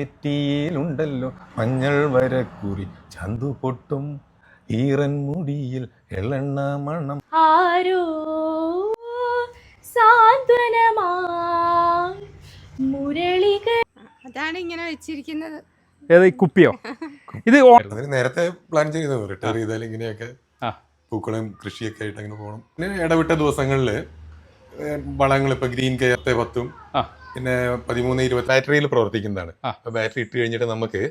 ുണ്ടല്ലോ മഞ്ഞൾ വരക്കുറി ചന്തു പൊട്ടും ഈറൻ മുടിയിൽ എള്ളെണ്ണ മണം ആരോ സാന്ത്വനമാ മുരളിക. അതാണ് ഇങ്ങനെ വെച്ചിരിക്കുന്നത്. ഏത് കുപ്പിയോ? ഇത് നേരത്തെ പ്ലാൻ ചെയ്തത് റിട്ടയർ ചെയ്താൽ ഇങ്ങനെയൊക്കെ പൂക്കളും കൃഷിയൊക്കെ ആയിട്ട് അങ്ങനെ പോകണം. പിന്നെ ഇടവിട്ട ദിവസങ്ങളിൽ വളങ്ങൾ ഇപ്പൊ ഗ്രീൻ കെയർ 10 പിന്നെ 13-20 ബാറ്ററിയിൽ പ്രവർത്തിക്കുന്നതാണ്. ബാറ്ററി ഇട്ട് കഴിഞ്ഞിട്ട് നമുക്ക്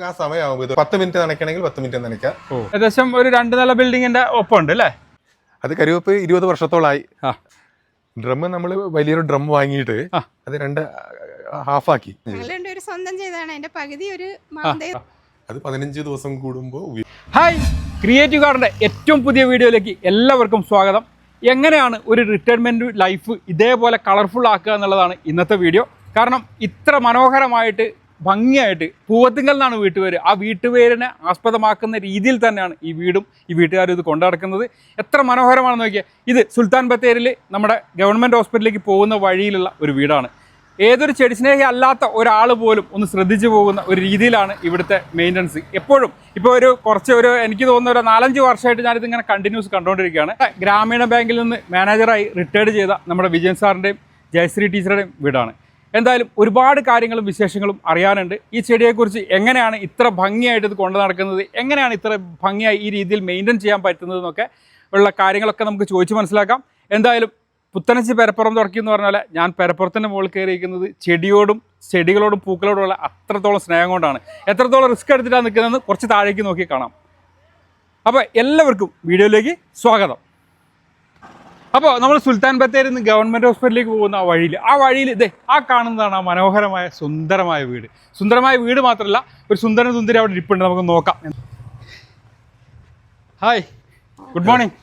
ആ സമയമാകുമ്പോൾ 10 മിനിറ്റ് നനയ്ക്കണമെങ്കിൽ 10 മിനിറ്റ് നനയ്ക്കാം. ഏകദേശം ഒരു 2 നില ബിൽഡിങ്ങിന്റെ ഒപ്പം ഉണ്ട് അല്ലേ? അത് കരുവപ്പ് 20 വർഷത്തോളായി. ഡ്രം നമ്മൾ വലിയൊരു ഡ്രം വാങ്ങിയിട്ട് അത് 2 ഹാഫാക്കി ഒരു സ്വന്തം ചെയ്താണ്. അതിന്റെ പകുതി ഒരു അത് 15 ദിവസം കൂടുമ്പോൾ. ഹായ്, ക്രിയേറ്റീവ് ഗാർഡന്റെ ഏറ്റവും പുതിയ വീഡിയോയിലേക്ക് എല്ലാവർക്കും സ്വാഗതം. എങ്ങനെയാണ് ഒരു റിട്ടയർമെൻറ്റ് ലൈഫ് ഇതേപോലെ കളർഫുൾ ആക്കുക എന്നുള്ളതാണ് ഇന്നത്തെ വീഡിയോ. കാരണം ഇത്ര മനോഹരമായിട്ട് ഭംഗിയായിട്ട് പൂവത്തിങ്കൽ നിന്നാണ് വീട്ടുപേര്. ആ വീട്ടുപേരിനെ ആസ്പദമാക്കുന്ന രീതിയിൽ തന്നെയാണ് ഈ വീടും ഈ വീട്ടുകാരും ഇത് കൊണ്ടു നടക്കുന്നത്. എത്ര മനോഹരമാണെന്ന് നോക്കിയാൽ. ഇത് സുൽത്താൻ ബത്തേരിൽ നമ്മുടെ ഗവൺമെൻറ് ഹോസ്പിറ്റലിലേക്ക് പോകുന്ന വഴിയിലുള്ള ഒരു വീടാണ്. ഏതൊരു ചെടി സ്നേഹി അല്ലാത്ത ഒരാൾ പോലും ഒന്ന് ശ്രദ്ധിച്ചു പോകുന്ന ഒരു രീതിയിലാണ് ഇവിടുത്തെ മെയിൻ്റനൻസ്. എപ്പോഴും ഇപ്പോൾ എനിക്ക് തോന്നുന്ന ഒരു 4-5 വർഷമായിട്ട് ഞാനിത് ഇങ്ങനെ കണ്ടിന്യൂസ് കണ്ടുകൊണ്ടിരിക്കുകയാണ്. ഗ്രാമീണ ബാങ്കിൽ നിന്ന് മാനേജറായി റിട്ടയർഡ് ചെയ്ത നമ്മുടെ വിജയൻ സാറിൻ്റെയും ജയശ്രീ ടീച്ചറുടെയും വീടാണ്. എന്തായാലും ഒരുപാട് കാര്യങ്ങളും വിശേഷങ്ങളും അറിയാനുണ്ട്. ഈ ചെടിയെക്കുറിച്ച് എങ്ങനെയാണ് ഇത്ര ഭംഗിയായിട്ട് ഇത് കൊണ്ടു നടക്കുന്നത്, എങ്ങനെയാണ് ഇത്ര ഭംഗിയായി ഈ രീതിയിൽ മെയിൻറ്റെയിൻ ചെയ്യാൻ പറ്റുന്നതെന്നൊക്കെ ഉള്ള കാര്യങ്ങളൊക്കെ നമുക്ക് ചോദിച്ച് മനസ്സിലാക്കാം. എന്തായാലും പുത്തനച്ചി പെരപ്പുറം തുടക്കി എന്ന് പറഞ്ഞാൽ ഞാൻ പെരപ്പുറത്തിൻ്റെ മുകളിൽ കയറിയിരിക്കുന്നത് ചെടികളോടും പൂക്കളോടുമുള്ള അത്രത്തോളം സ്നേഹം കൊണ്ടാണ്. എത്രത്തോളം റിസ്ക് എടുത്തിട്ടാണ് നിൽക്കുന്നതെന്ന് കുറച്ച് താഴേക്ക് നോക്കി കാണാം. അപ്പോൾ എല്ലാവർക്കും വീഡിയോയിലേക്ക് സ്വാഗതം. അപ്പോൾ നമ്മൾ സുൽത്താൻ ബത്തേരിൽ നിന്ന് ഗവൺമെൻറ് ഹോസ്പിറ്റലിലേക്ക് പോകുന്ന ആ വഴിയിൽ ഇതേ ആ കാണുന്നതാണ് ആ മനോഹരമായ സുന്ദരമായ വീട്. സുന്ദരമായ വീട് മാത്രമല്ല, ഒരു സുന്ദരി അവിടെ ഇരിപ്പുണ്ട്. നമുക്ക് നോക്കാം. Hi, good morning.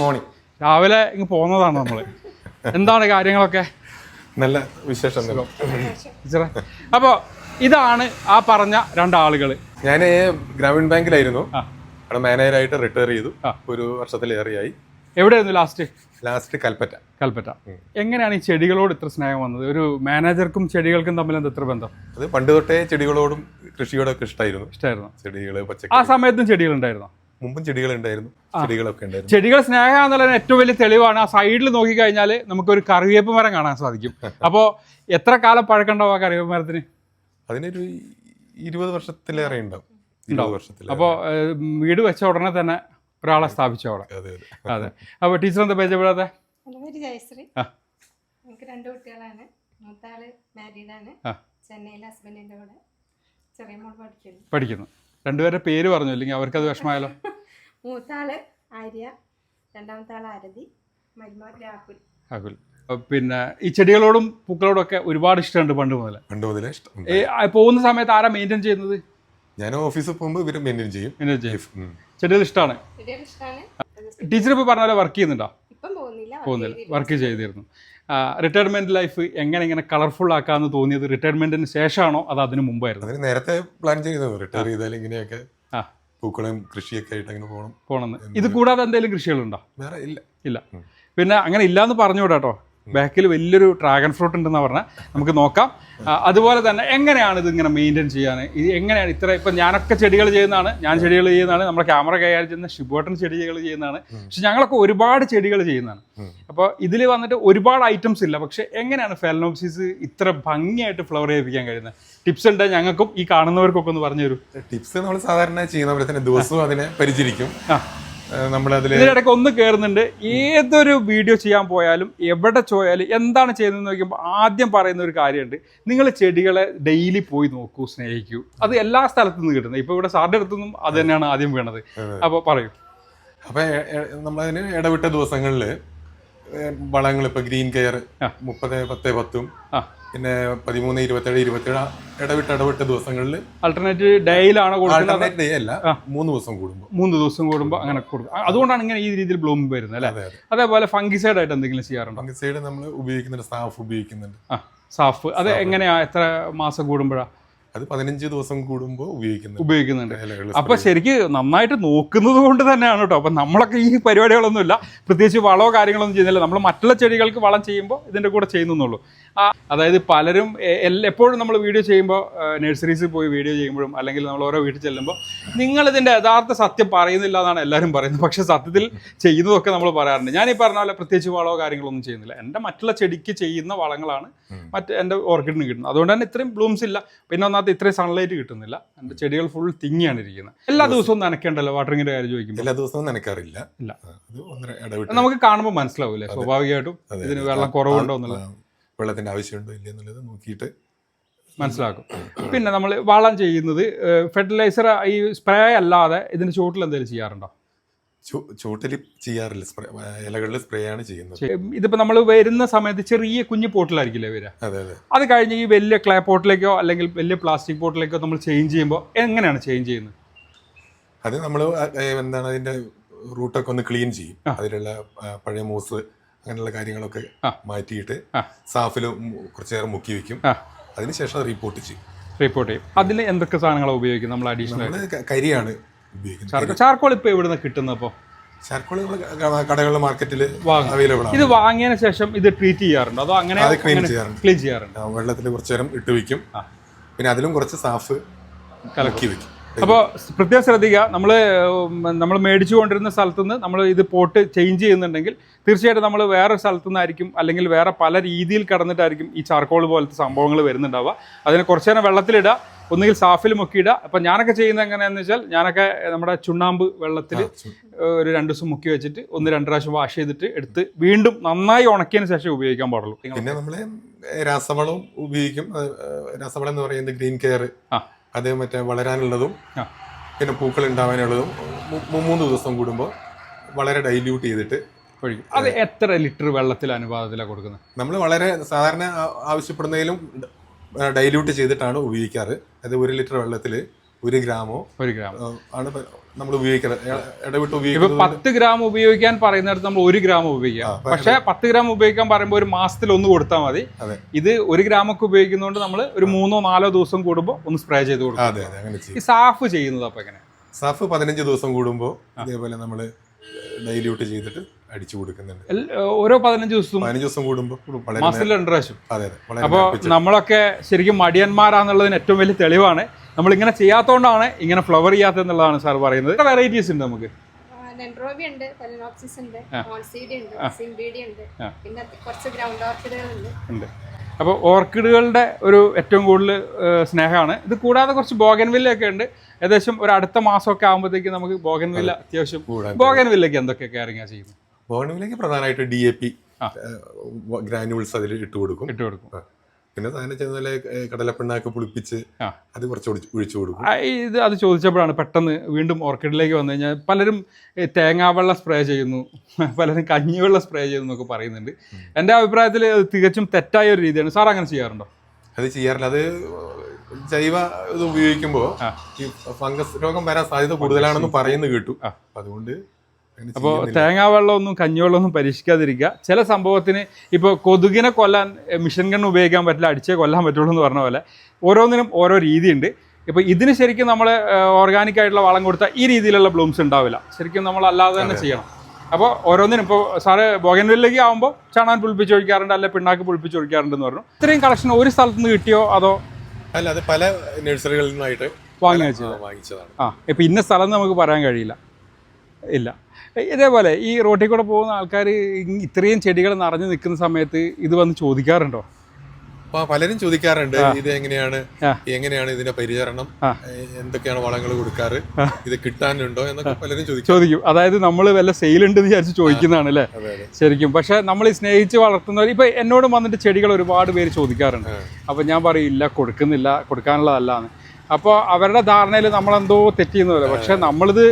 മോർണിംഗ്. രാവിലെ ഇങ്ങ് പോകുന്നതാണ് നമ്മൾ. എന്താണ് കാര്യങ്ങളൊക്കെ? നല്ല വിശേഷം. അപ്പോൾ ഇതാണ് ആ പറഞ്ഞ 2 ആളുകൾ. ഞാൻ ഗ്രാമീൺ ബാങ്കിലായിരുന്നു. അവിടെ മാനേജറായിട്ട് റിട്ടയർ ചെയ്തു. 1 വർഷത്തിലേറെയായി. എവിടെയായിരുന്നു ലാസ്റ്റ്? കൽപ്പറ്റ. എങ്ങനെയാണ് ഈ ചെടികളോട് ഇത്ര സ്നേഹം വന്നത്? ഒരു മാനേജർക്കും ചെടികൾക്കും തമ്മിൽ എന്താ ഇത്ര ബന്ധം? അത് പണ്ട് തൊട്ടേ ചെടികളോടും കൃഷിയോടൊക്കെ ഇഷ്ടമായിരുന്നു. ചെടികള്, പച്ചക്കറി. ആ സമയത്തും ചെടികളുണ്ടായിരുന്നു? മുമ്പും ചെടികളുണ്ടായിരുന്നു. ചെടികളൊക്കെ ഉണ്ടായിരുന്നു. ചെടികൾ സ്നേഹം എന്നുള്ളതിന് ഏറ്റവും വലിയ തെളിവാണ് ആ സൈഡിൽ നോക്കിക്കഴിഞ്ഞാൽ നമുക്കൊരു കറിവേപ്പ് മരം കാണാൻ സാധിക്കും. അപ്പോൾ എത്ര കാലം പഴക്കണ്ടാവും ആ കറിവേപ്പ് മരത്തിന്? അതിനൊരു 20 വർഷത്തിലേറെ ഉണ്ടാവും. അപ്പോൾ വീട് വെച്ച ഉടനെ തന്നെ ഒരാളെ സ്ഥാപിച്ചു അവിടെ. അതെ. അപ്പോൾ ടീച്ചർ എന്താ പരിചയപ്പെടാതെ? ജയശ്രീ. എനിക്ക് 2 കുട്ടികളാണ്. മൂത്താള് മാരീഡാണ്. ചെന്നൈയിലെ ഹസ്ബൻഡിന്റെ കൂടെ. ചെറിയ മോൾ പഠിക്കുന്നു. 2 പേരുടെ പേര് പറഞ്ഞു, അല്ലെങ്കിൽ അവർക്കത് വിഷമമായാലോ? മൂത്താള് ആര്യ, 2ാമത്തെ ആള് ആരതി, മരുമോൻ രാഹുൽ. പിന്നെ ഈ ചെടികളോടും പൂക്കളോടും ഒക്കെ ഒരുപാട് ഇഷ്ടമുണ്ട് പണ്ട് മുതലേ ഇഷ്ടം. പോകുന്ന സമയത്ത് ആരാ മെയിൻറ്റെയിൻ ചെയ്യുന്നത്? ഞാൻ ഓഫീസിൽ പോകുമ്പോൾ ഇവര് മെയിൻറ്റെയിൻ ചെയ്യും. ചെടികൾ ഇഷ്ടമാണ്. ടീച്ചർ ഇപ്പോൾ പറഞ്ഞ പോലെ വർക്ക് ചെയ്യുന്നുണ്ടോ? പോകുന്നില്ല, വർക്ക് ചെയ്തിരുന്നു. റിട്ടയർമെന്റ് ലൈഫ് എങ്ങനെ കളർഫുൾ ആക്കാന്ന് തോന്നിയത് റിട്ടയർമെന്റിന് ശേഷമാണോ അത് അതിന് മുമ്പായിരുന്നു? നേരത്തെ പ്ലാൻ ചെയ്തത് റിട്ടയർ ചെയ്താൽ ഇങ്ങനെയൊക്കെ പൂക്കളും കൃഷിയൊക്കെ ആയിട്ട് അങ്ങനെ പോകണം. ഇത് കൂടാതെ എന്തെങ്കിലും കൃഷികളുണ്ടോ? വേറെ ഇല്ല. പിന്നെ അങ്ങനെ ഇല്ലാന്ന് പറഞ്ഞുകൂടാട്ടോ. ബാക്കിൽ വലിയൊരു ഡ്രാഗൺ ഫ്രൂട്ട് ഉണ്ടെന്ന് പറഞ്ഞാൽ നമുക്ക് നോക്കാം. അതുപോലെ തന്നെ എങ്ങനെയാണ് ഇത് ഇങ്ങനെ മെയിൻറ്റെയിൻ ചെയ്യാൻ? ഇത് എങ്ങനെയാണ് ഇപ്പം ഞാനൊക്കെ ചെടികൾ ചെയ്യുന്നതാണ്, നമ്മുടെ ക്യാമറ കൈകാര്യം ചെയ്യുന്ന ഷിബോട്ടൻ ചെടികൾ ചെയ്യുന്നതാണ്. പക്ഷെ ഞങ്ങളൊക്കെ ഒരുപാട് ചെടികൾ ചെയ്യുന്നതാണ്. അപ്പോൾ ഇതിൽ വന്നിട്ട് ഒരുപാട് ഐറ്റംസ് ഇല്ല. പക്ഷെ എങ്ങനെയാണ് ഫാലനോപ്സിസ് ഇത്ര ഭംഗിയായിട്ട് ഫ്ലവർ ചെയ്യിപ്പിക്കാൻ കഴിയുന്നത്? ടിപ്സ് ഉണ്ട് ഞങ്ങൾക്കും ഈ കാണുന്നവർക്കൊക്കെ ഒന്ന് പറഞ്ഞു തരൂ. ടിപ്സ് നമ്മൾ സാധാരണ ചെയ്യുന്ന പോലെ തന്നെ ദിവസവും അതിനെ പരിചരിക്കും. ഇതിനിടയ്ക്ക് ഒന്ന് കയറുന്നുണ്ട്. ഏതൊരു വീഡിയോ ചെയ്യാൻ പോയാലും എവിടെ പോയാലും എന്താണ് ചെയ്യുന്നതെന്ന് നോക്കുമ്പോൾ ആദ്യം പറയുന്ന ഒരു കാര്യമുണ്ട്, നിങ്ങൾ ചെടികളെ ഡെയിലി പോയി നോക്കൂ, സ്നേഹിക്കൂ. അത് എല്ലാ സ്ഥലത്തു നിന്ന് കിട്ടുന്നത്. ഇപ്പൊ ഇവിടെ സാറിന്റെ അടുത്തുനിന്നും അത് തന്നെയാണ് ആദ്യം വീണത്. അപ്പോൾ പറയൂ. അപ്പൊ നമ്മളതിന് ഇടവിട്ട ദിവസങ്ങളിൽ വളങ്ങൾ ഇപ്പൊ ഗ്രീൻ കെയർ 30-10 പിന്നെ 13-27 ഇടവിട്ട ദിവസങ്ങളിൽ ആൾട്ടർനേറ്റീവ് ഡേയിലാണ് കൊടുക്കുന്നത്. ഡേ അല്ല, 3 ദിവസം കൂടുമ്പോൾ അങ്ങനെ കൊടുക്കും. അതുകൊണ്ടാണ് ഇങ്ങനെ ഈ രീതിയിൽ ബ്ലൂമിംഗ് വരുന്നത് അല്ലേ? അതേപോലെ ഫംഗിസൈഡ് ആയിട്ട് എന്തെങ്കിലും ചെയ്യാറുണ്ടോ? ഫംഗിസൈഡ് നമ്മൾ ഉപയോഗിക്കുന്നുണ്ട്. സാഫ് ഉപയോഗിക്കുന്നുണ്ട്. സാഫ് അത് എങ്ങനെയാ? എത്ര മാസം കൂടുമ്പോഴാണ്? അത് 15 ദിവസം കൂടുമ്പോൾ ഉപയോഗിക്കുന്നുണ്ട്. അപ്പൊ ശരിക്ക് നന്നായിട്ട് നോക്കുന്നത് കൊണ്ട് തന്നെയാണ് കേട്ടോ. അപ്പൊ നമ്മളൊക്കെ ഈ പരിപാടികളൊന്നുമില്ല, പ്രത്യേകിച്ച് വളമോ കാര്യങ്ങളൊന്നും ചെയ്യുന്നില്ല. നമ്മൾ മറ്റുള്ള ചെടികൾക്ക് വളം ചെയ്യുമ്പോൾ ഇതിന്റെ കൂടെ ചെയ്യുന്നുള്ളൂ. അതായത് പലരും എപ്പോഴും നമ്മൾ വീഡിയോ ചെയ്യുമ്പോൾ, നഴ്സറീസിൽ പോയി വീഡിയോ ചെയ്യുമ്പോഴും അല്ലെങ്കിൽ നമ്മൾ ഓരോ വീട്ടിൽ ചെല്ലുമ്പോൾ നിങ്ങളിതിൻ്റെ യഥാർത്ഥ സത്യം പറയുന്നില്ല എന്നാണ് എല്ലാവരും പറയുന്നത്. പക്ഷേ സത്യത്തിൽ ചെയ്യുന്നതൊക്കെ നമ്മൾ പറയാറുണ്ട്. ഞാൻ ഈ പറഞ്ഞ പോലെ പ്രത്യേകിച്ച് വളമോ കാര്യങ്ങളൊന്നും ചെയ്യുന്നില്ല. എൻ്റെ മറ്റുള്ള ചെടിക്ക് ചെയ്യുന്ന വളങ്ങളാണ് എൻ്റെ ഓർക്കിഡിന് കിട്ടുന്നത്. അതുകൊണ്ട് തന്നെ ഇത്രയും ബ്ലൂംസ് ഇല്ല. പിന്നെ ഒന്നാമത്തെ ഇത്രയും സൺലൈറ്റ് കിട്ടുന്നില്ല. എൻ്റെ ചെടികൾ ഫുൾ തിങ്ങിയാണ് ഇരിക്കുന്നത്. എല്ലാ ദിവസവും നനയ്ക്കേണ്ടല്ലോ വാട്ടറിങ്ങിൻ്റെ കാര്യം ചോദിക്കുമ്പോൾ? എല്ലാ ദിവസവും നനയ്ക്കാറില്ല. ഇല്ല, നമുക്ക് കാണുമ്പോൾ മനസ്സിലാവൂലേ സ്വാഭാവികമായിട്ടും ഇതിന് വെള്ളം കുറവുണ്ടോ എന്നുള്ളത്, വെള്ളത്തിന്റെ ആവശ്യമുണ്ടോ ഇല്ല എന്നുള്ളത് നോക്കിയിട്ട് മനസ്സിലാക്കും. പിന്നെ നമ്മൾ വളം ചെയ്യുന്നത് ഫെർട്ടിലൈസർ ഈ സ്പ്രേ അല്ലാതെ ഇതിന് ചുവട്ടിൽ എന്തെങ്കിലും ചെയ്യാറുണ്ടോ? ചുവട്ടിൽ ചെയ്യാറില്ല, ഇലകളിൽ സ്പ്രേ ആണ് ചെയ്യുന്നത്. ഇതിപ്പോൾ നമ്മൾ വരുന്ന സമയത്ത് ചെറിയ കുഞ്ഞു പോട്ടിലായിരിക്കില്ലേ വരിക? അതെ അതെ. അത് കഴിഞ്ഞ് ഈ വലിയ ക്ലേ പോട്ടിലേക്കോ അല്ലെങ്കിൽ വലിയ പ്ലാസ്റ്റിക് പോട്ടിലേക്കോ നമ്മൾ ചേഞ്ച് ചെയ്യുമ്പോൾ എങ്ങനെയാണ് ചേഞ്ച് ചെയ്യുന്നത്? അത് നമ്മൾ എന്താണ് അതിന്റെ റൂട്ടൊക്കെ ഒന്ന് ക്ലീൻ ചെയ്യും. അതിലുള്ള പഴയ മൂസ് അങ്ങനെയുള്ള കാര്യങ്ങളൊക്കെ മാറ്റിയിട്ട് സാഫിൽ കുറച്ചു നേരം മുക്കി വെക്കും. അതിനുശേഷം റിപ്പോർട്ട് ചെയ്യും. അതിന് എന്തൊക്കെ സാധനങ്ങളാണ് ഉപയോഗിക്കുന്നത് നമ്മൾ? അഡീഷണൽ കരിയാണ് ഉപയോഗിക്കുന്നത്. ചാർക്കോൾ ഇപ്പോൾ എവിടെ നിന്ന് കിട്ടുന്നത്? അപ്പോൾ ചാർക്കോൾ കടകളിലെ മാർക്കറ്റിൽ അവൈലബിൾ ആണ്. ഇത് വാങ്ങിയതിന് ശേഷം ഇത് ട്രീറ്റ് ചെയ്യാറുണ്ടോ അതോ അങ്ങനെ ക്ലീൻ ചെയ്യാറുണ്ട്? വെള്ളത്തിൽ കുറച്ചു നേരം ഇട്ട് വെക്കും. പിന്നെ അതിലും കുറച്ച് സാഫ് കലക്കി വെക്കും. അപ്പോൾ പ്രത്യേകം ശ്രദ്ധിക്കുക, നമ്മൾ മേടിച്ചു കൊണ്ടിരുന്ന സ്ഥലത്തു നിന്ന് നമ്മൾ ഇത് പോട്ട് ചേഞ്ച് ചെയ്യുന്നുണ്ടെങ്കിൽ തീർച്ചയായിട്ടും നമ്മൾ വേറെ സ്ഥലത്തു നിന്നായിരിക്കും അല്ലെങ്കിൽ വേറെ പല രീതിയിൽ കടന്നിട്ടായിരിക്കും ഈ ചാർക്കോൾ പോലത്തെ സംഭവങ്ങൾ വരുന്നുണ്ടാവുക. അതിനെ കുറച്ച് നേരം വെള്ളത്തിലിടുക, ഒന്നുകിൽ സാഫിൽ മുക്കിയിടുക. അപ്പം ഞാനൊക്കെ ചെയ്യുന്നത് എങ്ങനെയാണെന്ന് വെച്ചാൽ, ഞാനൊക്കെ നമ്മുടെ ചുണ്ണാമ്പ് വെള്ളത്തിൽ ഒരു 2 ദിവസം മുക്കി വെച്ചിട്ട് 1-2 പ്രാവശ്യം വാഷ് ചെയ്തിട്ട് എടുത്ത് വീണ്ടും നന്നായി ഉണക്കിയതിന് ശേഷം ഉപയോഗിക്കാൻ പാടുള്ളൂ. പിന്നെ നമ്മൾ രാസവളം ഉപയോഗിക്കും. രാസവളം എന്ന് പറയുന്നത് ഗ്രീൻ കെയർ, അത് മറ്റേ വളരാനുള്ളതും പിന്നെ പൂക്കൾ ഉണ്ടാവാനുള്ളതും 3 ദിവസം കൂടുമ്പോൾ വളരെ ഡൈല്യൂട്ട് ചെയ്തിട്ട് ഒഴിക്കും. അത് എത്ര ലിറ്റർ വെള്ളത്തിൽ അനുപാതത്തിലാണ് കൊടുക്കുന്നത്? നമ്മൾ വളരെ സാധാരണ ആവശ്യപ്പെടുന്നതിലും ഡൈല്യൂട്ട് ചെയ്തിട്ടാണ് ഉപയോഗിക്കാറ്. അത് 1 ലിറ്റർ വെള്ളത്തിൽ 1 ഗ്രാമോ ആണ് നമ്മൾ ഉപയോഗിക്കാറ്. ഇടവിട്ട് ഉപയോഗിക്കുന്നത്. 10 ഗ്രാം ഉപയോഗിക്കാൻ പറയുന്നിടത്ത് നമ്മൾ 1 ഗ്രാം ഉപയോഗിക്കാം. പക്ഷേ 10 ഗ്രാം ഉപയോഗിക്കാൻ പറയുമ്പോൾ ഒരു മാസത്തിൽ 1 കൊടുത്താൽ മതി. ഇത് 1 ഗ്രാമൊക്കെ ഉപയോഗിക്കുന്നതുകൊണ്ട് നമ്മൾ ഒരു 3-4 ദിവസം കൂടുമ്പോൾ ഒന്ന് സ്പ്രേ ചെയ്ത് കൊടുക്കും. ഈ സാഫ് ചെയ്യുന്നത് അപ്പോൾ എങ്ങനെ? സാഫ് 15 ദിവസം കൂടുമ്പോൾ ഇതേപോലെ നമ്മൾ ഡൈല്യൂട്ട് ചെയ്തിട്ട് അടിച്ചു കൊടുക്കുന്നുണ്ട്. ഓരോ 15 ദിവസം കൂടുമ്പോൾ മാസത്തിൽ 2 പ്രാവശ്യം. അപ്പോൾ നമ്മളൊക്കെ ശരിക്കും മടിയന്മാരാന്നുള്ളതിന് ഏറ്റവും വലിയ തെളിവാണ്. നമ്മളിങ്ങനെ ചെയ്യാത്തതുകൊണ്ടാണ് ഇങ്ങനെ ഫ്ലവർ ചെയ്യാത്തെന്നുള്ളതാണ് സാർ പറയുന്നത്. വെറൈറ്റീസ് ഉണ്ട് നമുക്ക്. ഡെൻഡ്രോബിയ ഉണ്ട്, ഫലനോപ്സിസ് ഉണ്ട്, മോൺസീഡി ഉണ്ട്, സിംബീഡി ഉണ്ട്, പിന്നെ കുറച്ച് ഗ്രൗണ്ട് ഓർക്കിഡുകളുണ്ട്. അപ്പോൾ ഓർക്കിഡുകളുടെ ഒരു ഏറ്റവും കൂടുതൽ സ്നേഹമാണ്. ഇത് കൂടാതെ കുറച്ച് ബോഗൻവില്ലയൊക്കെ ഉണ്ട്. ഏകദേശം ഒരു അടുത്ത മാസമൊക്കെ ആകുമ്പോഴത്തേക്ക് നമുക്ക് ബോഗൻവില്ല അത്യാവശ്യം. ബോഗൻവില്ലയ്ക്ക് എന്തൊക്കെ കെയറിംഗാണ് ചെയ്യുന്നത്? ബോഗൻവില്ലയ്ക്ക് പ്രധാനമായിട്ട് DAP ഗ്രാനുവൽസ് അതിൽ ഇട്ട് കൊടുക്കും. പിന്നെ സാധനം ചെയ്യുന്ന കടലപ്പിണ്ണാക്ക് പുളിപ്പിച്ച് അത് കുറച്ച് ഒഴിച്ചു കൊടുക്കും. അത് ചോദിച്ചപ്പോഴാണ് പെട്ടെന്ന് വീണ്ടും ഓർക്കിഡിലേക്ക് വന്നു കഴിഞ്ഞാൽ പലരും തേങ്ങാവെള്ളം സ്പ്രേ ചെയ്യുന്നു, പലരും കഞ്ഞിവെള്ളം സ്പ്രേ ചെയ്യുന്നു എന്നൊക്കെ പറയുന്നുണ്ട്. എൻ്റെ അഭിപ്രായത്തിൽ അത് തികച്ചും തെറ്റായ ഒരു രീതിയാണ്. സാർ അങ്ങനെ ചെയ്യാറുണ്ടോ? അത് ചെയ്യാറില്ല. അത് ജൈവ ഇത് ഉപയോഗിക്കുമ്പോൾ ഈ ഫംഗസ് രോഗം വരാൻ സാധ്യത കൂടുതലാണെന്ന് പറയുന്നത് കേട്ടു. അതുകൊണ്ട് അപ്പോൾ തേങ്ങാവെള്ളമൊന്നും കഞ്ഞിവെള്ളമൊന്നും പരീക്ഷിക്കാതിരിക്കുക. ചില സംഭവത്തിന് ഇപ്പോൾ കൊതുകിനെ കൊല്ലാൻ മിഷൻ ഗൺ ഉപയോഗിക്കാൻ പറ്റില്ല, അടിച്ചേ കൊല്ലാൻ പറ്റുള്ളൂ എന്ന് പറഞ്ഞ പോലെ ഓരോന്നിനും ഓരോ രീതിയുണ്ട്. ഇപ്പോൾ ഇതിന് ശരിക്കും നമ്മൾ ഓർഗാനിക് ആയിട്ടുള്ള വളം കൊടുത്താൽ ഈ രീതിയിലുള്ള ബ്ലൂംസ് ഉണ്ടാവില്ല. ശരിക്കും നമ്മൾ അല്ലാതെ തന്നെ ചെയ്യണം. അപ്പോൾ ഓരോന്നിനും ഇപ്പോൾ സാറ് ബോഗൻവില്ലയ്ക്ക് ആകുമ്പോൾ ചാണാൻ പുളിപ്പിച്ച് ഒഴിക്കാറുണ്ട്, അല്ലെ പിണ്ണാക്ക് പുളിപ്പിച്ച് ഒഴിക്കാറുണ്ടെന്ന് പറഞ്ഞു. ഇത്രയും കളക്ഷൻ ഒരു സ്ഥലത്ത് നിന്ന് കിട്ടിയോ അതോ? അല്ല, അത് പല നഴ്സറികളിൽ നിന്നായിട്ട് വാങ്ങിച്ചതാണ്. ഇപ്പം ഇന്ന സ്ഥലം നമുക്ക് പറയാൻ കഴിയില്ല. ഇല്ല. ഇതേപോലെ ഈ റോട്ടിൽ കൂടെ പോകുന്ന ആൾക്കാർ ഇത്രയും ചെടികൾ നിറഞ്ഞു നിൽക്കുന്ന സമയത്ത് ഇത് വന്ന് ചോദിക്കാറുണ്ടോ? പലരും ചോദിക്കാറുണ്ട്, ഇത് എങ്ങനെയാണ് ഇതിന്റെ പരിചരണം, എന്തൊക്കെയാണ് വളങ്ങൾ കൊടുക്കാറ്, ഇത് കിട്ടാനുണ്ടോ എന്നൊക്കെ പലരും ചോദിക്കും. അതായത് നമ്മൾ വല്ല സെയിലുണ്ടെന്ന് വിചാരിച്ച് ചോദിക്കുന്നതാണ് അല്ലേ ശരിക്കും. പക്ഷെ നമ്മൾ ഈ സ്നേഹിച്ച് വളർത്തുന്നവർ ഇപ്പൊ എന്നോട് വന്നിട്ട് ചെടികൾ ഒരുപാട് പേര് ചോദിക്കാറുണ്ട്. അപ്പൊ ഞാൻ പറയില്ല, കൊടുക്കാനുള്ളതല്ലാന്ന്. അപ്പോൾ അവരുടെ ധാരണയിൽ നമ്മളെന്തോ തെറ്റിയെന്ന് പോലെ. പക്ഷെ നമ്മളിത്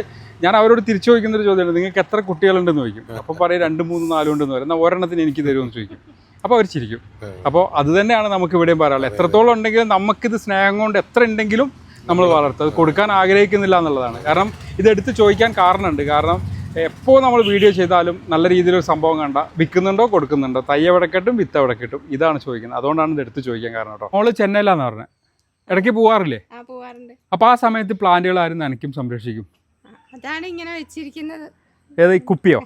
ഞാൻ അവരോട് തിരിച്ചു ചോദിക്കുന്നൊരു ചോദ്യമാണ്, നിങ്ങൾക്ക് എത്ര കുട്ടികളുണ്ടെന്ന് ചോദിക്കും. അപ്പോൾ പറയും 2, 3, 4 ഉണ്ടെന്ന് പറയും. എന്നാൽ ഒരെണ്ണത്തിന് എനിക്ക് തരുമെന്ന് ചോദിക്കും. അപ്പോൾ അവർ ചിരിക്കും. അപ്പോൾ അത് തന്നെയാണ് നമുക്ക് ഇവിടെയും പറയാനുള്ളത്. എത്രത്തോളം ഉണ്ടെങ്കിലും നമുക്കിത് സ്നേഹം കൊണ്ട് എത്ര ഉണ്ടെങ്കിലും നമ്മൾ വളർത്തും. അത് കൊടുക്കാൻ ആഗ്രഹിക്കുന്നില്ല എന്നുള്ളതാണ്. കാരണം ഇതെടുത്ത് ചോദിക്കാൻ കാരണമുണ്ട്. കാരണം എപ്പോൾ നമ്മൾ വീഡിയോ ചെയ്താലും നല്ല രീതിയിലൊരു സംഭവം കണ്ട വിൽക്കുന്നുണ്ടോ കൊടുക്കുന്നുണ്ടോ, തൈ എവിടെ കിട്ടും വിത്ത് എവിടെ കിട്ടും, ഇതാണ് ചോദിക്കുന്നത്. അതുകൊണ്ടാണ് ഇതെടുത്ത് ചോദിക്കാൻ കാരണം കേട്ടോ. നമ്മൾ ചെന്നൈയിലാന്ന് പറഞ്ഞത്. ഇടയ്ക്ക് പോവാറില്ലേ? ആ പോവാറുണ്ട്. അപ്പോൾ ആ സമയത്ത് പ്ലാന്റുകൾ ആരും നനയ്ക്കും സംരക്ഷിക്കും? അതാണ് ഇങ്ങനെ വെച്ചിരിക്കുന്നത്. ഏത് ഈ കുപ്പിയോ?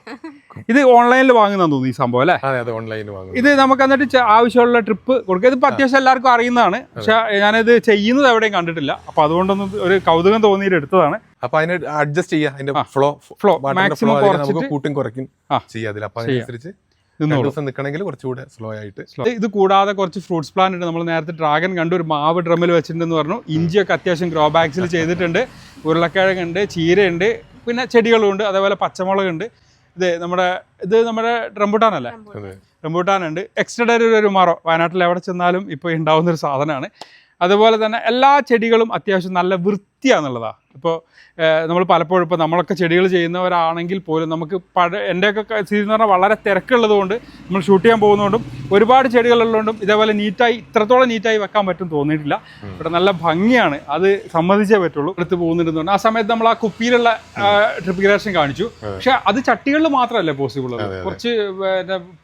ഇത് ഓൺലൈനിൽ വാങ്ങുന്നതെന്ന് തോന്നുന്നു ഈ സംഭവം അല്ലേ? അതെ അതെ, ഓൺലൈനിൽ വാങ്ങും. ഇത് നമുക്ക് എന്നിട്ട് ആവശ്യമുള്ള ട്രിപ്പ് കൊടുക്കുക. ഇതിപ്പോൾ അത്യാവശ്യം എല്ലാവർക്കും അറിയുന്നതാണ്, പക്ഷെ ഞാനിത് ചെയ്യുന്നത് എവിടെയും കണ്ടിട്ടില്ല. അപ്പോൾ അതുകൊണ്ടൊന്നും ഒരു കൗതുകം തോന്നിയിട്ട് എടുത്തതാണ്. അപ്പൊ അതിന് അഡ്ജസ്റ്റ് ചെയ്യാം, അതിന്റെ ഫ്ലോ മാക്സിമം നമുക്ക് കൂട്ടും കുറയ്ക്കും ചെയ്യാം അതിൽ. അപ്പൊ അതിനനുസരിച്ച് ദിവസം നിൽക്കണമെങ്കിൽ കുറച്ചുകൂടെ സ്ലോ ആയിട്ട്. ഇത് കൂടാതെ കുറച്ച് ഫ്രൂട്ട്സ് പ്ലാന്റ് ഉണ്ട്. നമ്മൾ നേരത്തെ ഡ്രാഗൺ കണ്ടു, ഒരു മാവ് ഡ്രമ്മിൽ വെച്ചിട്ടുണ്ടെന്ന് പറഞ്ഞു. ഇഞ്ചിയൊക്കെ അത്യാവശ്യം ഗ്രോ ബാഗ്സിൽ ചെയ്തിട്ടുണ്ട്. ഉരുളക്കിഴങ്ങുണ്ട്, ചീരയുണ്ട്, പിന്നെ ചെടികളുണ്ട്, അതേപോലെ പച്ചമുളകുണ്ട്. ഇത് നമ്മുടെ റംബൂട്ടാനല്ലേ? റംബൂട്ടാനുണ്ട്. എക്സ്റ്റഡർ ഒരു മറോ വയനാട്ടിൽ എവിടെ ചെന്നാലും ഇപ്പോൾ ഉണ്ടാവുന്നൊരു സാധനമാണ്. അതുപോലെ തന്നെ എല്ലാ ചെടികളും അത്യാവശ്യം നല്ല വൃത്തിയാണെന്നുള്ളതാണ്. ഇപ്പോൾ നമ്മൾ പലപ്പോഴും ഇപ്പോൾ നമ്മളൊക്കെ ചെടികൾ ചെയ്യുന്നവരാണെങ്കിൽ പോലും നമുക്ക് എൻ്റെയൊക്കെ സീസൺ എന്ന് പറഞ്ഞാൽ വളരെ തിരക്കുള്ളത് കൊണ്ട് നമ്മൾ ഷൂട്ട് ചെയ്യാൻ പോകുന്നതുകൊണ്ടും ഒരുപാട് ചെടികളുള്ളതുകൊണ്ടും ഇതേപോലെ ഇത്രത്തോളം നീറ്റായി വെക്കാൻ പറ്റും തോന്നിയിട്ടില്ല. ഇവിടെ നല്ല ഭംഗിയാണ്, അത് സമ്മതിച്ചേ പറ്റുള്ളൂ. എടുത്ത് പോകുന്നുണ്ടെന്നുണ്ട്. ആ സമയത്ത് നമ്മൾ ആ കുപ്പിയിലുള്ള ട്രിപ്പിഗ്രേഷൻ കാണിച്ചു. പക്ഷെ അത് ചട്ടികളിൽ മാത്രമല്ല പോസിബിൾ. കുറച്ച്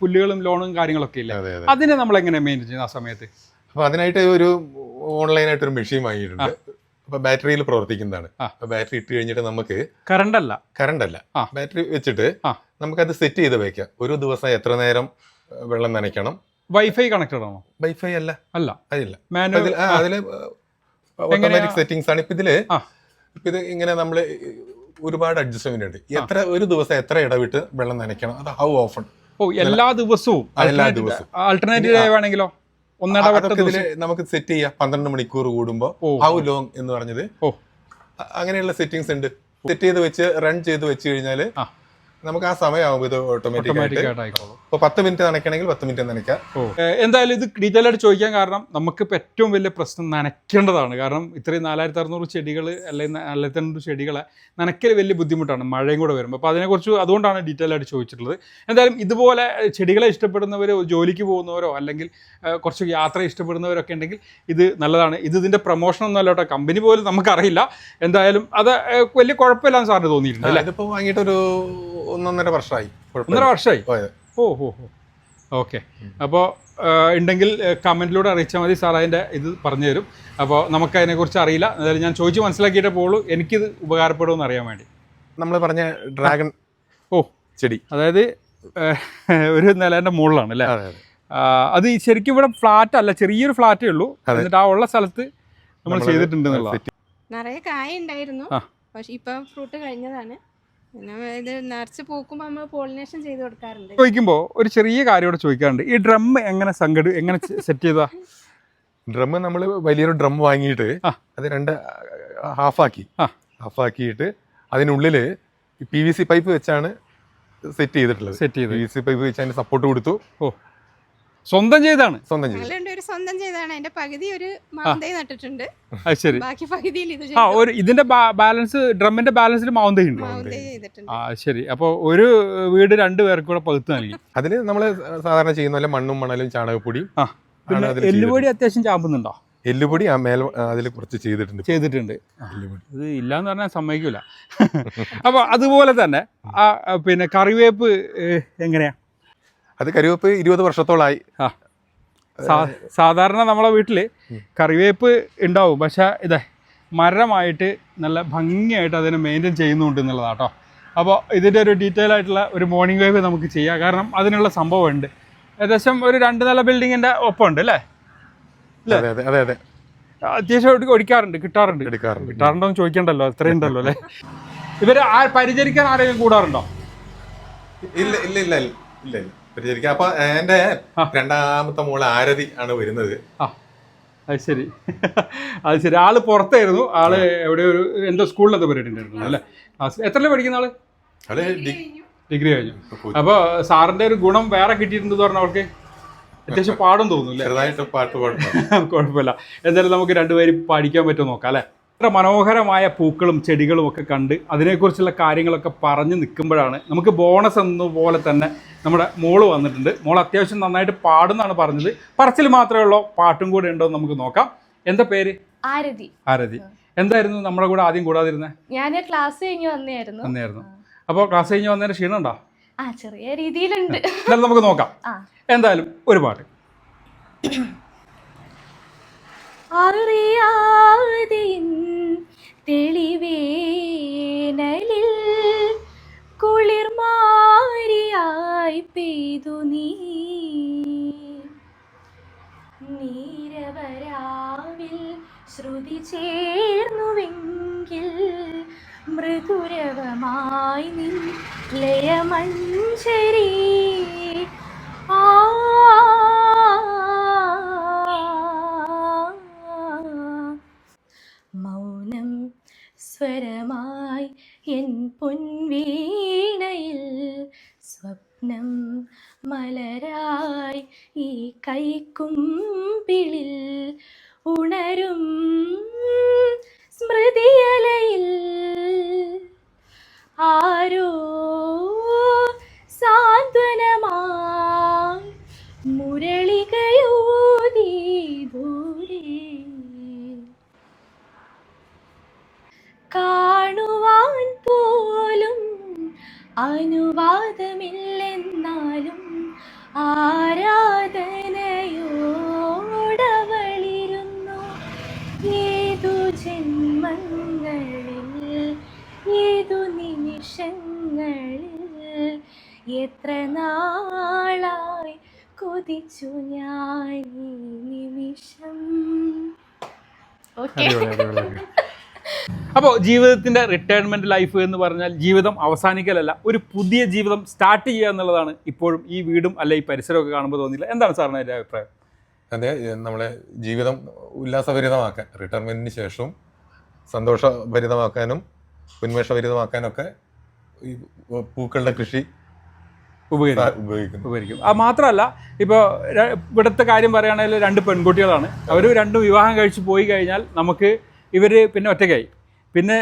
പുല്ലുകളും ലോണും കാര്യങ്ങളൊക്കെ ഇല്ല. അതിനെ നമ്മൾ എങ്ങനെ മെയിൻറ്റെയിൻ ചെയ്യുന്ന ആ സമയത്ത്? അപ്പൊ അതിനായിട്ട് ഒരു ഓൺലൈനായിട്ട് ഒരു മെഷീൻ വാങ്ങിയിട്ടുണ്ട്. അപ്പൊ ബാറ്ററിയിൽ പ്രവർത്തിക്കുന്നതാണ്. അപ്പൊ ബാറ്ററി ഇട്ട് കഴിഞ്ഞിട്ട് നമുക്ക് കറണ്ട് അല്ല ബാറ്ററി വെച്ചിട്ട് നമുക്കത് സെറ്റ് ചെയ്ത് വെക്കാം. ഒരു ദിവസം എത്ര നേരം വെള്ളം നനയ്ക്കണം. വൈഫൈ കണക്റ്റഡ് ആണോ? വൈഫൈ അല്ല, അതില്ല. അതില് ഓട്ടോമാറ്റിക് സെറ്റിംഗ്സ് ആണ്. ഇപ്പൊ ഇത് ഇങ്ങനെ നമ്മള് ഒരുപാട് അഡ്ജസ്റ്റ്മെന്റ് ഉണ്ട്. ഒരു ദിവസം എത്ര ഇടവിട്ട് വെള്ളം നനയ്ക്കണം, അത് ഹൗ ഓഫൺ. എല്ലാ ദിവസവും ആൾട്ടർനേറ്റീവ് വേണമെങ്കിലോ നമുക്ക് സെറ്റ് ചെയ്യാം. 12 മണിക്കൂർ കൂടുമ്പോ ഹൗ ലോങ് എന്ന് പറഞ്ഞത് അങ്ങനെയുള്ള സെറ്റിംഗ്സ് ഉണ്ട്. സെറ്റ് ചെയ്ത് വെച്ച് റൺ ചെയ്ത് വെച്ച് കഴിഞ്ഞാല് നമുക്ക് ആ സമയമാകുമ്പോൾ ഇത് ഓട്ടോമാറ്റിക് ആയിട്ട് ഇപ്പോൾ 10 മിനിറ്റ് നനയ്ക്കണമെങ്കിൽ 10 മിനിറ്റ് നനയ്ക്കാം. എന്തായാലും ഇത് ഡീറ്റെയിൽ ആയിട്ട് ചോദിക്കാൻ കാരണം നമുക്കിപ്പോൾ ഏറ്റവും വലിയ പ്രശ്നം നനയ്ക്കേണ്ടതാണ്. കാരണം ഇത്രയും 4600 ചെടികൾ അല്ലെങ്കിൽ 42 ചെടികളെ നനയ്ക്കൽ വലിയ ബുദ്ധിമുട്ടാണ് മഴയും കൂടെ വരുമ്പോൾ. അപ്പോൾ അതിനെക്കുറിച്ച് അതുകൊണ്ടാണ് ഡീറ്റെയിൽ ആയിട്ട് ചോദിച്ചിട്ടുള്ളത്. എന്തായാലും ഇതുപോലെ ചെടികളെ ഇഷ്ടപ്പെടുന്നവരോ ജോലിക്ക് പോകുന്നവരോ അല്ലെങ്കിൽ കുറച്ച് യാത്ര ഇഷ്ടപ്പെടുന്നവരൊക്കെ ഉണ്ടെങ്കിൽ ഇത് നല്ലതാണ്. ഇതിൻ്റെ പ്രൊമോഷനൊന്നും അല്ല കേട്ടോ, കമ്പനി പോലും നമുക്കറിയില്ല. എന്തായാലും അത് വലിയ കുഴപ്പമില്ലാന്ന് സാറിന് തോന്നിയിട്ടുണ്ട് അല്ലേ? ഇതിപ്പോൾ വാങ്ങിയിട്ടൊരു 1.5 വർഷമായി. 1.5 വർഷമായി. ഓക്കെ. അപ്പോൾ ഉണ്ടെങ്കിൽ കമൻറ്റിലൂടെ അറിയിച്ചാൽ മതി, സാർ അതിൻ്റെ ഇത് പറഞ്ഞു തരും. അപ്പോൾ നമുക്കതിനെക്കുറിച്ച് അറിയില്ല, എന്തായാലും ഞാൻ ചോദിച്ച് മനസ്സിലാക്കിയിട്ടേ പോകുള്ളൂ. എനിക്കിത് ഉപകാരപ്പെടുമെന്ന് അറിയാൻ വേണ്ടി. നമ്മൾ പറഞ്ഞ ഡ്രാഗൺ ചെടി, അതായത് ഒരു നിലേൻ്റെ മുകളിലാണ് അല്ലേ? അത് ശരിക്കും ഇവിടെ ഫ്ലാറ്റ് അല്ല, ചെറിയൊരു ഫ്ലാറ്റേ ഉള്ളൂ. എന്നിട്ട് ആ ഉള്ള സ്ഥലത്ത് നമ്മൾ ചെയ്തിട്ടുണ്ട് എന്നുള്ളത്. നിറയെ കായ ഉണ്ടായിരുന്നു, പക്ഷെ ഇപ്പം ഫ്രൂട്ട് കഴിഞ്ഞതാണ്. പിന്നെ ഇത് നിറച്ച് പൂക്കുമ്പോൾ നമ്മൾ പോളിനേഷൻ ചെയ്ത് കൊടുക്കാറുണ്ട്. ചോദിക്കുമ്പോൾ ഒരു ചെറിയ കാര്യം ഇവിടെ ചോദിക്കാറുണ്ട്. ഈ ഡ്രം എങ്ങനെ എങ്ങനെ സെറ്റ് ചെയ്താ? ഡ്രം നമ്മൾ വലിയൊരു ഡ്രം വാങ്ങിയിട്ട് അത് 2 ഹാഫാക്കിയിട്ട് അതിനുള്ളിൽ PVC പൈപ്പ് വെച്ചാണ് സെറ്റ് ചെയ്തിട്ടുള്ളത്. PVC പൈപ്പ് വെച്ച് അതിന് സപ്പോർട്ട് കൊടുത്തു. സ്വന്തം ചെയ്താണ്? സ്വന്തം ചെയ്താണ്. അതിന്റെ പകുതി ഒരു മാന്തൈ നട്ടിട്ടുണ്ട്. ശരി. ബാക്കി പകുതിയിൽ ഇത് ഇതിന്റെ ബാലൻസ്, ഡ്രമ്മിന്റെ ബാലൻസിൽ മാന്തൈ ഉണ്ട്. ശരി. അപ്പോൾ ഒരു വീട് 2 പേർക്ക് കൂടെ പകുത്ത് നൽകി. അതിന് നമ്മൾ സാധാരണ ചെയ്യുന്ന പോലെ മണ്ണും മണലും ചാണകപ്പൊടിയും. പിന്നെ എല്ലുപൊടി അത്യാവശ്യം ചാമ്പുന്നുണ്ടോ? എല്ലുപൊടി അതിൽ കുറച്ച് ചെയ്തിട്ടുണ്ട്. ഇത് ഇല്ലാന്ന് പറഞ്ഞാൽ സമ്മതിക്കൂല. അപ്പൊ അതുപോലെ തന്നെ പിന്നെ കറിവേപ്പ് എങ്ങനെയാ? അത് കറിവേപ്പ് 20 വർഷത്തോളമായി. സാധാരണ നമ്മളെ വീട്ടിൽ കറിവേപ്പ് ഉണ്ടാവും, പക്ഷെ ഇതേ മരമായിട്ട് നല്ല ഭംഗിയായിട്ട് അതിനെ മെയിൻറ്റെയിൻ ചെയ്യുന്നുണ്ട് എന്നുള്ളതാണ് കേട്ടോ. അപ്പോൾ ഇതിൻ്റെ ഒരു ഡീറ്റെയിൽ ആയിട്ടുള്ള ഒരു മോർണിംഗ് വേവ് നമുക്ക് ചെയ്യാം, കാരണം അതിനുള്ള സംഭവം ഉണ്ട്. ഏകദേശം ഒരു 2 നില ബിൽഡിങ്ങിൻ്റെ ഒപ്പം ഉണ്ട് അല്ലേ? അതെ. അത്യാവശ്യം കിട്ടാറുണ്ടോ എന്ന് ചോദിക്കണ്ടല്ലോ, അത്രയും ഉണ്ടല്ലോ അല്ലേ? ഇവർ പരിചരിക്കാൻ ആരെങ്കിലും കൂടാറുണ്ടോ? ഇല്ല. അപ്പൊ എന്റെ 2ാമത്തെ മോള് ആരതി ആണ് വരുന്നത്. അത് ശരി. ആള് പുറത്തായിരുന്നു. ആള് എവിടെ ഒരു എന്തോ സ്കൂളിലൊക്കെ പരിപാടിണ്ടായിരുന്നു അല്ലേ? എത്രല്ലേ പഠിക്കുന്ന ആള്? ഡിഗ്രി കഴിഞ്ഞു. അപ്പൊ സാറിന്റെ ഒരു ഗുണം വേറെ കിട്ടിയിട്ടുണ്ട് പറഞ്ഞ അവൾക്ക് അത്യാവശ്യം പാടും തോന്നുന്നു അല്ലേ? കുഴപ്പമില്ല. എന്തായാലും നമുക്ക് 2 പേര് പഠിക്കാൻ പറ്റുമോ നോക്കാം അല്ലേ? ഇത്ര മനോഹരമായ പൂക്കളും ചെടികളും ഒക്കെ കണ്ട് അതിനെക്കുറിച്ചുള്ള കാര്യങ്ങളൊക്കെ പറഞ്ഞ് നിൽക്കുമ്പോഴാണ് നമുക്ക് ബോണസ് എന്നപോലെ തന്നെ നമ്മുടെ മോള് വന്നിട്ടുണ്ട്. മോൾ അത്യാവശ്യം നന്നായിട്ട് പാടുന്നാണ് പറഞ്ഞത്. പറച്ചിൽ മാത്രമേ ഉള്ളൂ, പാട്ടും കൂടെ ഉണ്ടോ എന്ന് നമുക്ക് നോക്കാം. എന്താ പേര്? ആരതി. എന്തായിരുന്നു നമ്മുടെ കൂടെ ആദ്യം കൂടാതിരുന്നത്? ഞാൻ ക്ലാസ് കഴിഞ്ഞ് വന്നായിരുന്നു. അപ്പോൾ ക്ലാസ് കഴിഞ്ഞ് വന്നതിന് ക്ഷീണമുണ്ടോ? ചെറിയ രീതിയിലുണ്ട്. എന്നാലും നമുക്ക് നോക്കാം. എന്തായാലും ഒരു പാട്ട്. അറിയാതെ തെളിവേനലിൽ കുളിർമാരിയായി പെയ്തു നീരവരാവിൽ ശ്രുതി ചേർന്നുവെങ്കിൽ മൃദുരവമായി നിൻ ലയമഞ്ജരി മൗനം സ്വരമായി എൻ പൊൻവീണയിൽ സ്വപ്നം മലരായി ഈ കൈക്കുമ്പിളിൽ ഉണരും സ്മൃതിയലയിൽ ആരോ സാന്ത്വനമായി മുരളികയൂതി ദൂരെ കാണുവാൻ പോലും അനുവാദമില്ലെന്നാലും ആരാധനയോടവളിരുന്നു ഏതു ജന്മങ്ങളിൽ ഏതു നിമിഷങ്ങളിൽ എത്ര നാളായി കൊതിച്ചു ഞാൻ ഈ നിമിഷം. ഓക്കെ. അപ്പോൾ ജീവിതത്തിൻ്റെ റിട്ടയർമെൻറ്റ് ലൈഫ് എന്ന് പറഞ്ഞാൽ ജീവിതം അവസാനിക്കലല്ല, ഒരു പുതിയ ജീവിതം സ്റ്റാർട്ട് ചെയ്യുക എന്നുള്ളതാണ് ഇപ്പോഴും ഈ വീടും അല്ല ഈ പരിസരമൊക്കെ കാണുമ്പോൾ തോന്നിയില്ല. എന്താണ് സാറിന് അതിൻ്റെ അഭിപ്രായം? അതെ, നമ്മളെ ജീവിതം ഉല്ലാസഭരിതമാക്കാൻ റിട്ടയർമെൻറ്റിന് ശേഷവും സന്തോഷഭരിതമാക്കാനും ഉന്മേഷഭരിതമാക്കാനൊക്കെ ഈ പൂക്കളുടെ കൃഷി ഉപകരിക്കും. അത് മാത്രമല്ല, ഇപ്പോൾ ഇവിടുത്തെ കാര്യം പറയുകയാണെങ്കിൽ 2 പെൺകുട്ടികളാണ്. അവർ രണ്ടും വിവാഹം കഴിച്ച് പോയി കഴിഞ്ഞാൽ നമുക്ക് ഇവർ പിന്നെ ഒറ്റയ്ക്കായി. പിന്നെ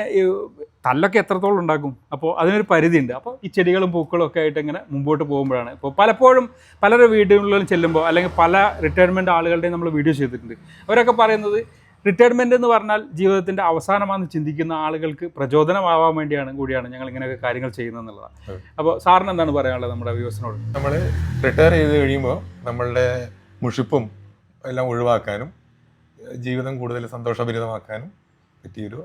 തല്ലൊക്കെ എത്രത്തോളം ഉണ്ടാക്കും? അപ്പോൾ അതിനൊരു പരിധിയുണ്ട്. അപ്പോൾ ഈ ചെടികളും പൂക്കളും ഒക്കെ ആയിട്ട് ഇങ്ങനെ മുമ്പോട്ട് പോകുമ്പോഴാണ് ഇപ്പോൾ പലപ്പോഴും പലരുടെ വീടുകളിലും ചെല്ലുമ്പോൾ അല്ലെങ്കിൽ പല റിട്ടയർമെൻറ്റ് ആളുകളുടെയും നമ്മൾ വീഡിയോ ചെയ്തിട്ടുണ്ട്. അവരൊക്കെ പറയുന്നത് റിട്ടയർമെൻറ്റ് എന്ന് പറഞ്ഞാൽ ജീവിതത്തിൻ്റെ അവസാനമാണെന്ന് ചിന്തിക്കുന്ന ആളുകൾക്ക് പ്രചോദനമാവാൻ വേണ്ടിയാണ് കൂടിയാണ് ഞങ്ങൾ ഇങ്ങനെയൊക്കെ കാര്യങ്ങൾ ചെയ്യുന്നതെന്നുള്ളതാണ്. അപ്പോൾ സാറിന് എന്താണ് പറയാനുള്ളത് നമ്മുടെ വ്യൂവേഴ്സിനോട്? നമ്മൾ റിട്ടയർ ചെയ്ത് കഴിയുമ്പോൾ നമ്മളുടെ മുഷിപ്പും എല്ലാം ഒഴിവാക്കാനും ജീവിതം കൂടുതൽ സന്തോഷഭരിതമാക്കാനും പറ്റിയൊരു,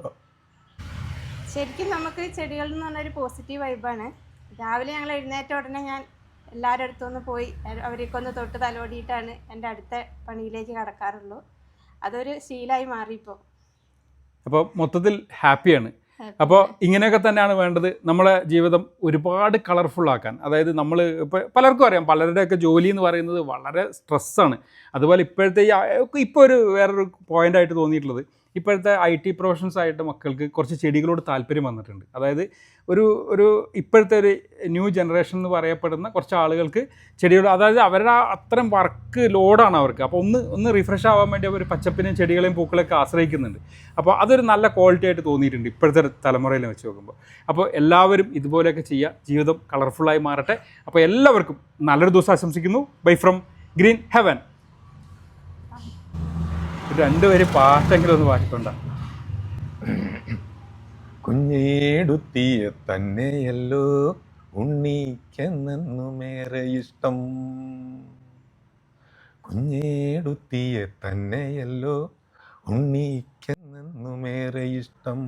ശരിക്കും നമുക്ക് ചെടികൾ എന്ന് പറഞ്ഞൊരു പോസിറ്റീവ് വൈബാണ്. രാവിലെ ഞങ്ങൾ എഴുന്നേറ്റ ഉടനെ ഞാൻ എല്ലാവരുടെ അടുത്തൊന്ന് പോയി അവരെയൊക്കെ തൊട്ട് തലോടിയിട്ടാണ് എൻ്റെ അടുത്ത പണിയിലേക്ക് കടക്കാറുള്ളൂ. അതൊരു ശീലമായി മാറിയിപ്പോൾ. അപ്പോൾ മൊത്തത്തിൽ ഹാപ്പിയാണ്. അപ്പോൾ ഇങ്ങനെയൊക്കെ തന്നെയാണ് വേണ്ടത്. നമ്മളെ ജീവിതം ഒരുപാട് കളർഫുള്ളാക്കാൻ. അതായത് നമ്മൾ ഇപ്പോൾ പലർക്കും അറിയാം, പലരുടെയൊക്കെ ജോലി എന്ന് പറയുന്നത് വളരെ സ്ട്രെസ്സാണ്. അതുപോലെ ഇപ്പോഴത്തെ ഇപ്പോൾ ഒരു വേറൊരു പോയിൻ്റായിട്ട് തോന്നിയിട്ടുള്ളത്, ഇപ്പോഴത്തെ IT പ്രൊഫഷൻസ് ആയിട്ട് മക്കൾക്ക് കുറച്ച് ചെടികളോട് താല്പര്യം വന്നിട്ടുണ്ട്. അതായത് ഒരു ഇപ്പോഴത്തെ ഒരു ന്യൂ ജനറേഷൻ എന്ന് പറയപ്പെടുന്ന കുറച്ച് ആളുകൾക്ക് ചെടിയോട്, അതായത് അവരുടെ അത്രയും വർക്ക് ലോഡാണ് അവർക്ക്. അപ്പോൾ ഒന്ന് റിഫ്രഷ് ആവാൻ വേണ്ടി അവർ പച്ചപ്പിനെയും ചെടികളെയും പൂക്കളൊക്കെ ആശ്രയിക്കുന്നുണ്ട്. അപ്പോൾ അതൊരു നല്ല ക്വാളിറ്റി ആയിട്ട് തോന്നിയിട്ടുണ്ട് ഇപ്പോഴത്തെ തലമുറയിൽ വെച്ച് നോക്കുമ്പോൾ. അപ്പോൾ എല്ലാവരും ഇതുപോലെയൊക്കെ ചെയ്യുക, ജീവിതം കളർഫുള്ളായി മാറട്ടെ. അപ്പോൾ എല്ലാവർക്കും നല്ലൊരു ദിവസം ആശംസിക്കുന്നു. Bye from green heaven. 2 പേര് പാട്ടെങ്കിലും ഒന്ന് പാടിക്കൊണ്ട. കുഞ്ഞേടുത്തിയ തന്നെയല്ലോ ഉണ്ണിക്കെന്നേറെ ഇഷ്ടം, കുഞ്ഞേടുത്തിയ തന്നെയല്ലോ ഉണ്ണിക്കെന്നേറെ ഇഷ്ടം,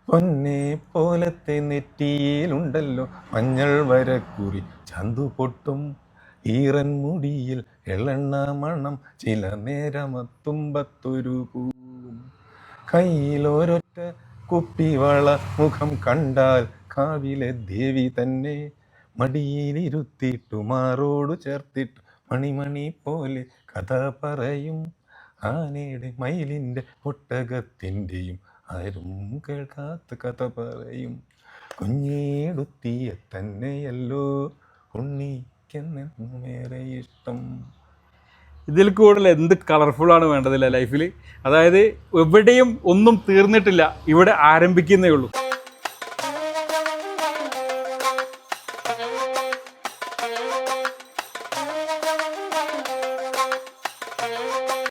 പൊന്നെ പോലത്തെ നെറ്റിയിലുണ്ടല്ലോ മഞ്ഞൾ വരക്കുറി ചന്തു പൊട്ടും, ഈറൻ മുടിയിൽ എള്ളെണ്ണ മണം ചില നേരമത്തുമ്പത്തൊരു പൂവും, കയ്യിലൊരൊറ്റ കുപ്പിവള മുഖം കണ്ടാൽ കാവിലെ ദേവി തന്നെ, മടിയിലിരുത്തിയിട്ടു മാറോടു ചേർത്തിട്ടു മണിമണി പോലെ കഥ പറയും, ആനയുടെ മയിലിൻ്റെ ഒട്ടകത്തിൻ്റെയും ആരും കേൾക്കാത്ത കഥ പറയും, കുഞ്ഞേടുത്തിയ തന്നെയല്ലോ ഉണ്ണിക്കെന്നേറെ ഇഷ്ടം. ഇതിൽ കൂടുതൽ എന്ത് കളർഫുള്ളാണ് വേണ്ടതില്ല ലൈഫിൽ. അതായത് എവിടെയും ഒന്നും തീർന്നിട്ടില്ല, ഇവിടെ ആരംഭിക്കുന്നേ ഉള്ളൂ.